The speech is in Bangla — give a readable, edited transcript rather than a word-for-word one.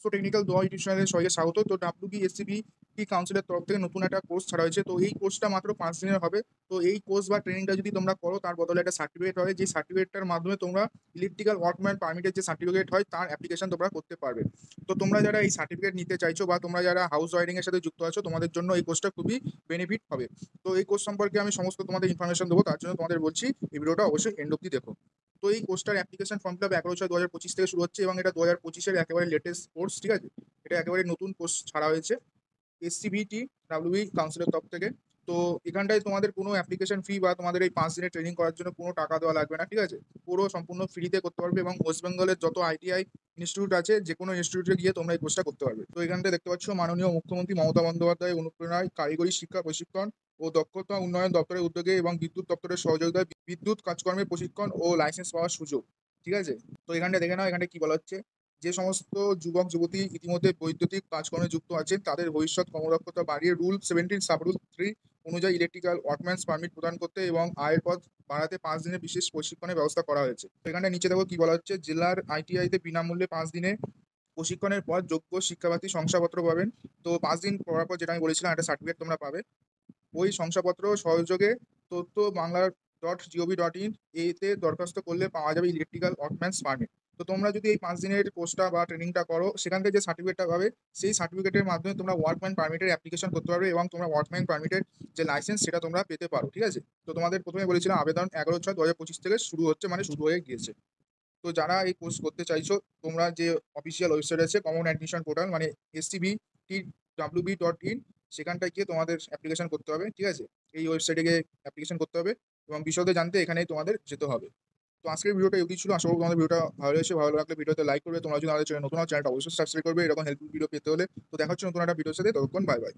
সো টেকনিক্যাল দোয়া ইউটিউব চ্যানেলে সবাইকে স্বাগত। তো WBSCB কাউন্সিলের তরফ থেকে নতুন একটা কোর্স ছাড়া হয়েছে। তো এই কোর্সটা মাত্র 5 দিনের হবে। তো এই কোর্স বা ট্রেনিংটা যদি তোমরা করো তার বদলে একটা সার্টিফিকেট হয়, যে সার্টিফিকেটটার মাধ্যমে তোমরা ইলেকট্রিক্যাল ওয়ার্কম্যান পারমিটের যে সার্টিফিকেট হয় তার অ্যাপ্লিকেশন তোমরা করতে পারবে। তো তোমরা যারা এই সার্টিফিকেট নিতে চাইছো বা তোমরা যারা হাউস ওয়ারিং এর সাথে যুক্ত আছো, তোমাদের জন্য এই কোর্সটা খুবই বেনিফিট হবে। তো এই কোর্স সম্পর্কে আমি সমস্ত তোমাদের ইনফরমেশন দেবো, তার জন্য তোমাদের বলছি এই ভিডিওটা অবশ্যই এন্ড অব্দি দেখো। তো এই কোর্সটার অ্যাপ্লিকেশন ফর্ম ফিল আপ 11/6/2025 থেকে শুরু হচ্ছে এবং এটা 2025-এর একেবারে লেটেস্ট কোর্স, ঠিক আছে। এটা একেবারে নতুন কোর্স ছাড়া হয়েছে SCBT WB কাউন্সিলের তরফ থেকে। তো এখানটায় তোমাদের কোনো অ্যাপ্লিকেশন ফি বা তোমাদের এই 5 দিনের ট্রেনিং করার জন্য কোনো টাকা দেওয়া লাগবে না, ঠিক আছে। পুরো সম্পূর্ণ ফ্রিতে করতে পারবে এবং ওয়েস্ট বেঙ্গলের যত ITI ইনস্টিটিউট আছে যে কোনো ইনস্টিটিউটে গিয়ে তোমরা এই কোর্সটা করতে পারবে। তো এখানটায় দেখতে পাচ্ছ মাননীয় মুখ্যমন্ত্রী মমতা বন্দ্যোপাধ্যায় অনুপ্রেরণায় কারিগরি শিক্ষা প্রশিক্ষণ ও দক্ষতা উন্নয়ন দপ্তরের উদ্যোগে এবং বিদ্যুৎ দপ্তরের সহযোগিতায় বিদ্যুৎ কাজকর্মের প্রশিক্ষণ ও লাইসেন্স পাওয়ার সুযোগ, ঠিক আছে। তো এখানটা দেখে নাও, এখানে কি বলা হচ্ছে, যে সমস্ত যুবক যুবতী ইতিমধ্যে বৈদ্যুতিক কাজকর্মে যুক্ত আছেন তাদের ভবিষ্যৎ কর্মদক্ষতা বাড়িয়ে রুল 17 সাব রুল 3 অনুযায়ী ইলেকট্রিক্যাল ওয়ার্কম্যান্স পারমিট প্রদান করতে এবং আয়ের পথ বাড়াতে 5 দিনের বিশেষ প্রশিক্ষণের ব্যবস্থা করা হয়েছে। এখানে নিচে দেখো কি বলা হচ্ছে, জেলার ITI-তে বিনামূল্যে 5 দিনে প্রশিক্ষণের পর যোগ্য শিক্ষাপ্রার্থী শংসাপত্র পাবেন। তো 5 দিন পড়ার পর যেটা আমি বলেছিলাম একটা সার্টিফিকেট তোমরা পাবে। ওই শংসাপত্র সহযোগে তথ্য বাংলা.gov.in এতে দরখাস্ত করলে পাওয়া যাবে ইলেকট্রিক্যাল ওয়ার্কম্যান্স পারমিট। তো তোমরা যদি এই 5 দিনের কোর্সটা বা ট্রেনিংটা করো, সেখান থেকে যে সার্টিফিকেটটা পাবে সেই সার্টিফিকেটের মাধ্যমে তোমরা ওয়ার্কম্যান পারমিটের অ্যাপ্লিকেশন করতে পারবে এবং তোমরা ওয়ার্কম্যান পারমিটের যে লাইসেন্স সেটা তোমরা পেতে পারো, ঠিক আছে। তো তোমাদের প্রথমে বলেছিলাম আবেদন 11/6/2025 থেকে শুরু হচ্ছে, মানে শুরু হয়ে গিয়েছে। তো যারা এই কোর্স করতে চাইছো, তোমরা যে অফিসিয়াল ওয়েবসাইট আছে কমন অ্যাডমিশন পোর্টাল মানে SCBTWB.in, সেখানটায় গিয়ে তোমাদের অ্যাপ্লিকেশন করতে হবে, ঠিক আছে। এই ওয়েবসাইটে গিয়ে অ্যাপ্লিকেশন করতে হবে এবং বিশদে জানতে এখানেই তোমাদের যেতে হবে। তো আজকের ভিডিওটা এগুলি ছিল। আশা করি তোমাদের ভিডিওটা ভালো লেগেছে। ভালো লাগলে ভিডিওতে লাইক করবে। তোমরা যদি আমাদের চ্যানেল নতুন হও, চ্যানেলটা অবশ্যই সাবস্ক্রাইব করবে এরকম হেল্পফুল ভিডিও পেতে হলে। তো দেখা হচ্ছে নতুন একটা ভিডিওর সাথে, ততক্ষণ বাই বাই।